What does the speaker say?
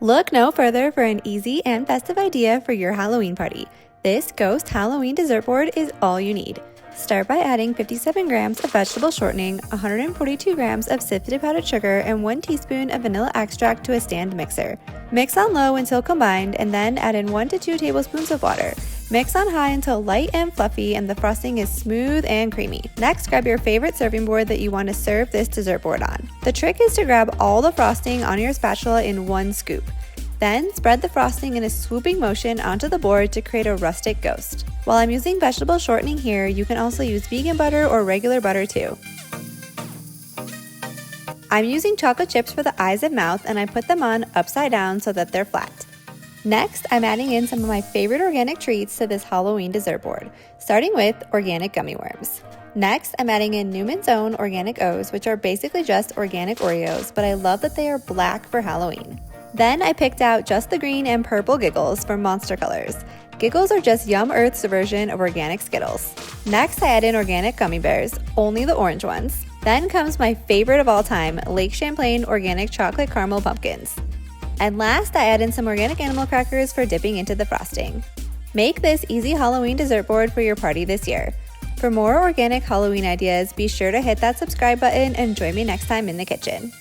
Look no further for an easy and festive idea for your Halloween party. This ghost Halloween dessert board is all you need. Start by adding 57 grams of vegetable shortening, 142 grams of sifted powdered sugar, and 1 teaspoon of vanilla extract to a stand mixer. Mix on low until combined, and then add in 1 to 2 tablespoons of water. Mix on high until light and fluffy and the frosting is smooth and creamy. Next, grab your favorite serving board that you want to serve this dessert board on. The trick is to grab all the frosting on your spatula in one scoop. Then, spread the frosting in a swooping motion onto the board to create a rustic ghost. While I'm using vegetable shortening here, you can also use vegan butter or regular butter too. I'm using chocolate chips for the eyes and mouth, and I put them on upside down so that they're flat. Next, I'm adding in some of my favorite organic treats to this Halloween dessert board, starting with organic gummy worms. Next, I'm adding in Newman's own organic O's, which are basically just organic Oreos, but I love that they are black for Halloween. Then I picked out just the green and purple Giggles for monster colors. Giggles are just YumEarth's version of organic Skittles. Next, I add in organic gummy bears, only the orange ones. Then comes my favorite of all time, Lake Champlain organic chocolate caramel pumpkins. And last, I add in some organic animal crackers for dipping into the frosting. Make this easy Halloween dessert board for your party this year. For more organic Halloween ideas, be sure to hit that subscribe button and join me next time in the kitchen.